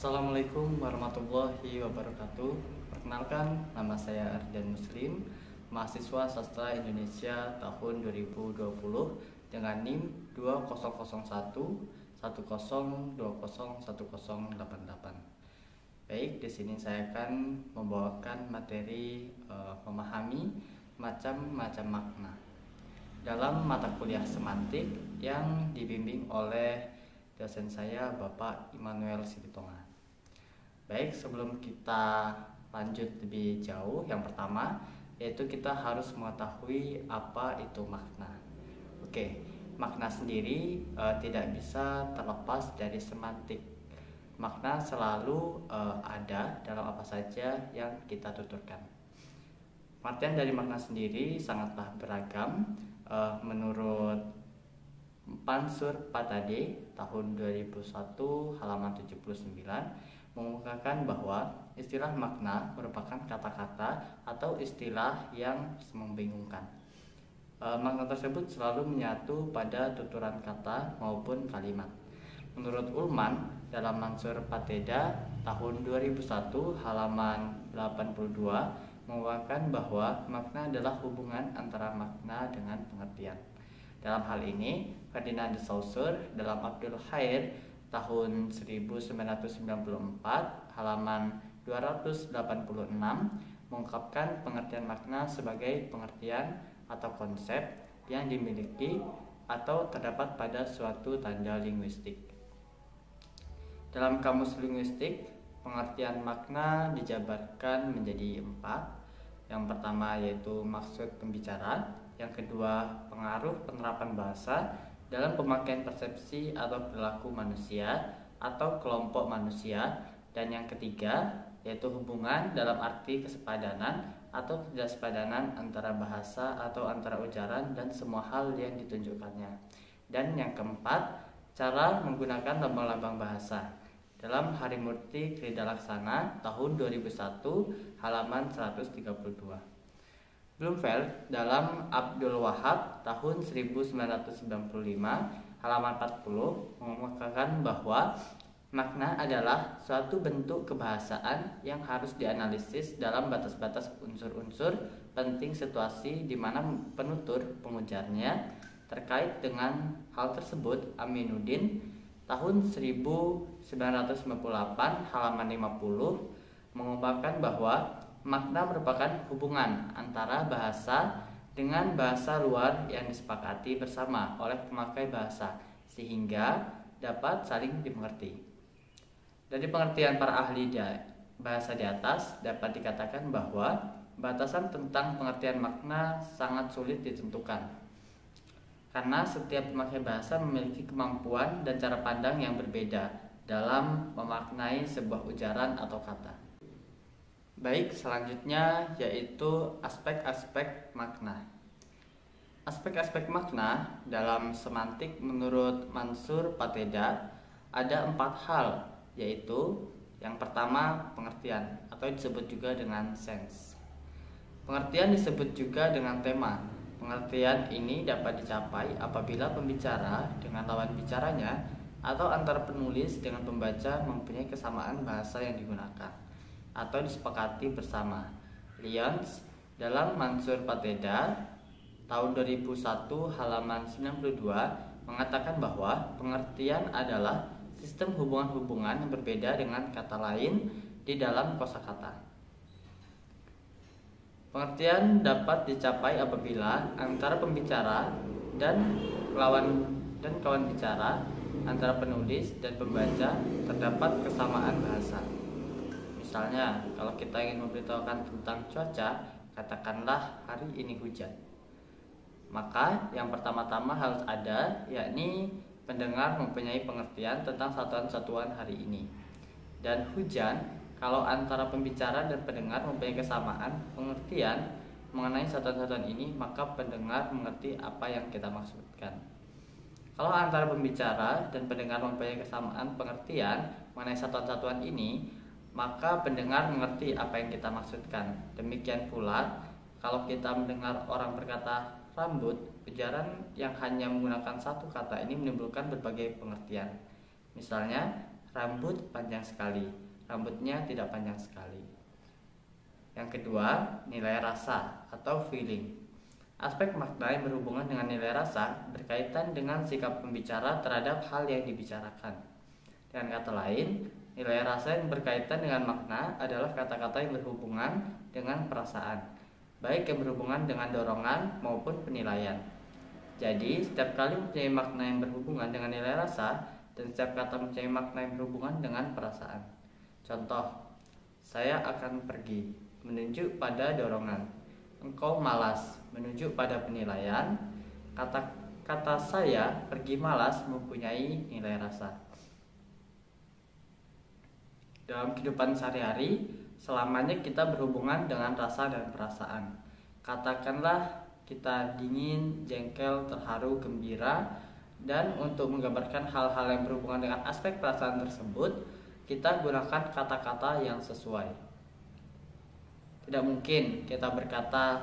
Assalamualaikum warahmatullahi wabarakatuh. Perkenalkan, nama saya Ardan Muslim, mahasiswa Sastra Indonesia tahun 2020 dengan NIM 2001 10201088. Baik, di sini saya akan membawakan materi memahami macam-macam makna dalam mata kuliah semantik yang dibimbing oleh dosen saya Bapak Immanuel Sibitonga. Baik, sebelum kita lanjut lebih jauh, yang pertama yaitu kita harus mengetahui apa itu makna. Oke, makna sendiri tidak bisa terlepas dari semantik. Makna selalu ada dalam apa saja yang kita tuturkan. Pengertian dari makna sendiri sangatlah beragam. Menurut Mansur Patade tahun 2001 halaman 79 mengungkapkan bahwa istilah makna merupakan kata-kata atau istilah yang membingungkan. Makna tersebut selalu menyatu pada tuturan kata maupun kalimat. Menurut Ullman dalam Mansur Pateda tahun 2001 halaman 82 mengungkapkan bahwa makna adalah hubungan antara makna dengan pengertian. Dalam hal ini, Ferdinand de Saussure dalam Abdul Khair tahun 1994 halaman 286 mengungkapkan pengertian makna sebagai pengertian atau konsep yang dimiliki atau terdapat pada suatu tanda linguistik. Dalam kamus linguistik, pengertian makna dijabarkan menjadi 4. Yang pertama yaitu maksud pembicara, yang kedua pengaruh penerapan bahasa dalam pemakaian persepsi atau perilaku manusia atau kelompok manusia, dan yang ketiga yaitu hubungan dalam arti kesepadanan atau ketidaksepadanan antara bahasa atau antara ujaran dan semua hal yang ditunjukkannya. Dan yang keempat, cara menggunakan lambang-lambang bahasa. Dalam Harimurti Kridalaksana tahun 2001 halaman 132. Bloomfield dalam Abdul Wahab tahun 1995 halaman 40 mengungkapkan bahwa makna adalah suatu bentuk kebahasaan yang harus dianalisis dalam batas-batas unsur-unsur penting situasi di mana penutur pengujarnya terkait dengan hal tersebut. Aminuddin tahun 1998 halaman 50 mengungkapkan bahwa makna merupakan hubungan antara bahasa dengan bahasa luar yang disepakati bersama oleh pemakai bahasa sehingga dapat saling dimengerti. Dari pengertian para ahli bahasa di atas dapat dikatakan bahwa batasan tentang pengertian makna sangat sulit ditentukan, karena setiap pemakai bahasa memiliki kemampuan dan cara pandang yang berbeda dalam memaknai sebuah ujaran atau kata. Baik, selanjutnya yaitu aspek-aspek makna. Aspek-aspek makna dalam semantik menurut Mansur Pateda ada 4 hal, yaitu yang pertama pengertian atau disebut juga dengan sense. Pengertian disebut juga dengan tema. Pengertian ini dapat dicapai apabila pembicara dengan lawan bicaranya atau antara penulis dengan pembaca mempunyai kesamaan bahasa yang digunakan atau disepakati bersama. Lyons dalam Mansur Pateda tahun 2001 halaman 92 mengatakan bahwa pengertian adalah sistem hubungan-hubungan yang berbeda dengan kata lain di dalam kosakata. Pengertian dapat dicapai apabila antara pembicara dan kawan bicara, antara penulis dan pembaca terdapat kesamaan bahasa. Misalnya, kalau kita ingin memberitahukan tentang cuaca, katakanlah hari ini hujan. Maka yang pertama-tama harus ada, yakni pendengar mempunyai pengertian tentang satuan-satuan hari ini. Dan hujan, kalau antara pembicara dan pendengar mempunyai kesamaan pengertian mengenai satuan-satuan ini, maka pendengar mengerti apa yang kita maksudkan. Kalau antara pembicara dan pendengar mempunyai kesamaan pengertian mengenai satuan-satuan ini, maka pendengar mengerti apa yang kita maksudkan. Demikian pula, kalau kita mendengar orang berkata rambut, ujaran yang hanya menggunakan satu kata ini menimbulkan berbagai pengertian. Misalnya, rambut panjang sekali, rambutnya tidak panjang sekali. Yang kedua, nilai rasa atau feeling. Aspek makna yang berhubungan dengan nilai rasa berkaitan dengan sikap pembicara terhadap hal yang dibicarakan. Dengan kata lain, nilai rasa yang berkaitan dengan makna adalah kata-kata yang berhubungan dengan perasaan, baik yang berhubungan dengan dorongan maupun penilaian. Jadi, setiap kali mempunyai makna yang berhubungan dengan nilai rasa, dan setiap kata mempunyai makna yang berhubungan dengan perasaan. Contoh, saya akan pergi, menunjuk pada dorongan. Engkau malas, menunjuk pada penilaian. Kata saya pergi malas mempunyai nilai rasa. Dalam kehidupan sehari-hari, selamanya kita berhubungan dengan rasa dan perasaan. Katakanlah kita dingin, jengkel, terharu, gembira, dan untuk menggambarkan hal-hal yang berhubungan dengan aspek perasaan tersebut, kita gunakan kata-kata yang sesuai. Tidak mungkin kita berkata,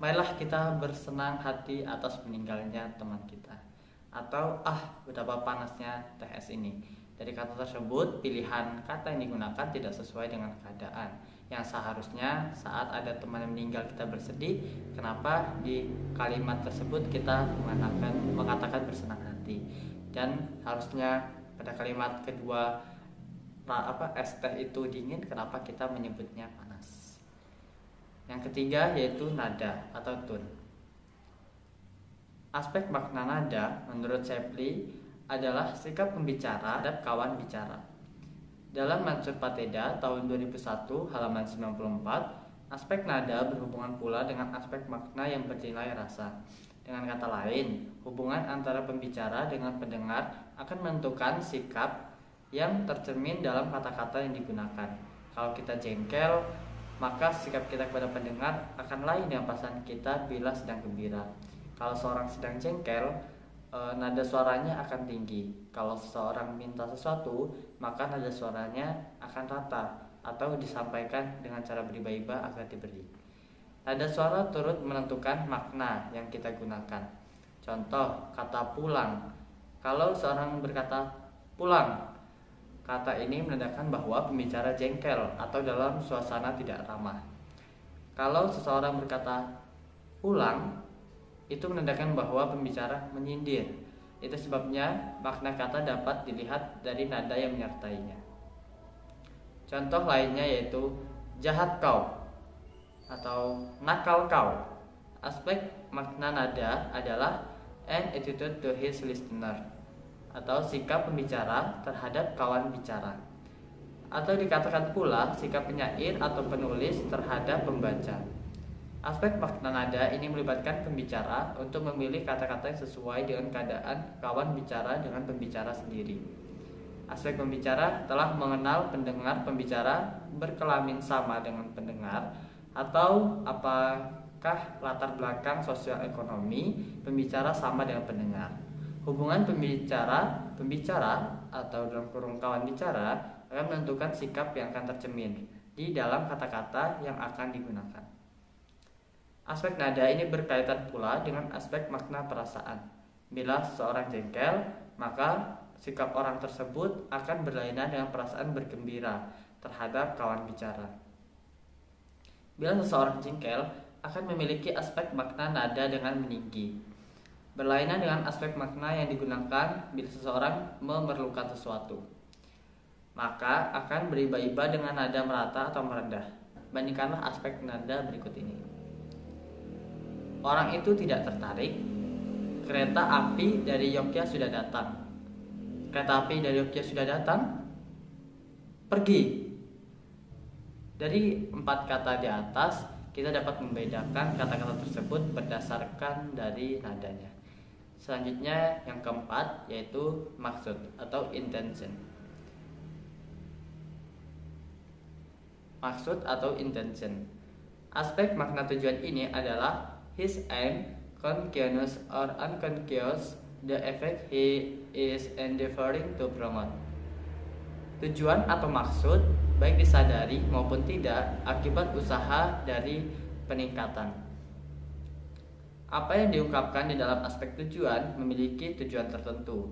marilah kita bersenang hati atas meninggalnya teman kita, atau betapa panasnya teh es ini. Dari kata tersebut, pilihan kata yang digunakan tidak sesuai dengan keadaan. Yang seharusnya saat ada teman yang meninggal kita bersedih, kenapa di kalimat tersebut kita mengatakan bersenang hati, dan harusnya pada kalimat kedua es teh itu dingin, kenapa kita menyebutnya panas. Yang ketiga yaitu nada atau tone. Aspek makna nada menurut Shapley adalah sikap pembicara terhadap kawan bicara. Dalam Mansur Pateda tahun 2001 halaman 94, aspek nada berhubungan pula dengan aspek makna yang bernilai rasa. Dengan kata lain, hubungan antara pembicara dengan pendengar akan menentukan sikap yang tercermin dalam kata-kata yang digunakan. Kalau kita jengkel, maka sikap kita kepada pendengar akan lain dengan pasangan kita bila sedang gembira. Kalau seorang sedang jengkel, nada suaranya akan tinggi. Kalau seseorang minta sesuatu, maka nada suaranya akan rata atau disampaikan dengan cara beriba-iba agar diberi. Nada suara turut menentukan makna yang kita gunakan. Contoh, kata pulang. Kalau seorang berkata pulang, kata ini menandakan bahwa pembicara jengkel atau dalam suasana tidak ramah. Kalau seseorang berkata pulang, itu menandakan bahwa pembicara menyindir. Itu sebabnya makna kata dapat dilihat dari nada yang menyertainya. Contoh lainnya yaitu jahat kau atau nakal kau. Aspek makna nada adalah an attitude to his listener atau sikap pembicara terhadap kawan bicara. Atau dikatakan pula sikap penyair atau penulis terhadap pembaca. Aspek makna nada ini melibatkan pembicara untuk memilih kata-kata yang sesuai dengan keadaan kawan bicara dengan pembicara sendiri. Aspek pembicara telah mengenal pendengar pembicara berkelamin sama dengan pendengar, atau apakah latar belakang sosial ekonomi pembicara sama dengan pendengar. Hubungan pembicara atau dalam kurung kawan bicara akan menentukan sikap yang akan tercermin di dalam kata-kata yang akan digunakan. Aspek nada ini berkaitan pula dengan aspek makna perasaan. Bila seorang jengkel, maka sikap orang tersebut akan berlainan dengan perasaan bergembira terhadap kawan bicara. Bila seseorang jengkel, akan memiliki aspek makna nada dengan meninggi, berlainan dengan aspek makna yang digunakan bila seseorang memerlukan sesuatu. Maka akan beriba-iba dengan nada merata atau merendah. Bandingkanlah aspek nada berikut ini. Orang itu tidak tertarik. Kereta api dari Yogyakarta sudah datang. Kereta api dari Yogyakarta sudah datang. Pergi. Dari 4 kata di atas, kita dapat membedakan kata-kata tersebut berdasarkan dari nadanya. Selanjutnya yang keempat yaitu maksud atau intention. Maksud atau intention. Aspek makna tujuan ini adalah his aim, conscious or unconscious, the effect he is endeavoring to promote. Tujuan atau maksud, baik disadari maupun tidak, akibat usaha dari peningkatan. Apa yang diungkapkan di dalam aspek tujuan memiliki tujuan tertentu.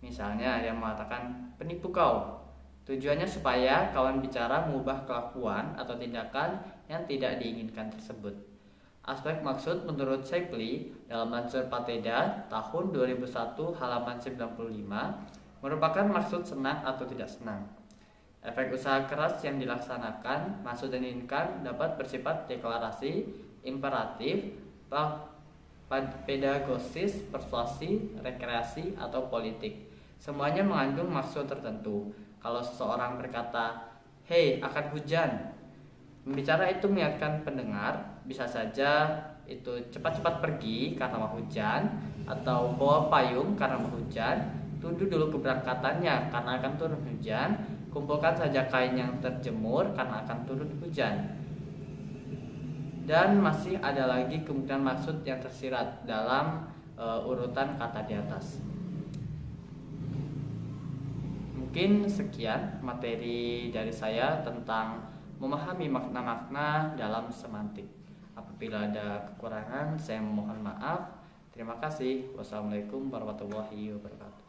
Misalnya yang mengatakan penipu kau, Tujuannya supaya kawan bicara mengubah kelakuan atau tindakan yang tidak diinginkan tersebut. Aspek maksud menurut Shapely dalam Mansur Pateda tahun 2001 halaman 95 merupakan maksud senang atau tidak senang. Efek usaha keras yang dilaksanakan maksud dan diinginkan dapat bersifat deklarasi, imperatif, pedagosis, persuasi, rekreasi, atau politik. Semuanya mengandung maksud tertentu. Kalau seseorang berkata, "Hei, akan hujan," pembicara itu mengingatkan pendengar, bisa saja itu cepat-cepat pergi karena mau hujan, atau bawa payung karena mau hujan, tunggu dulu keberangkatannya karena akan turun hujan, kumpulkan saja kain yang terjemur karena akan turun hujan. Dan masih ada lagi kemungkinan maksud yang tersirat dalam urutan kata di atas. Mungkin sekian materi dari saya tentang memahami makna-makna dalam semantik. Apabila ada kekurangan, saya mohon maaf. Terima kasih. Wassalamualaikum warahmatullahi wabarakatuh.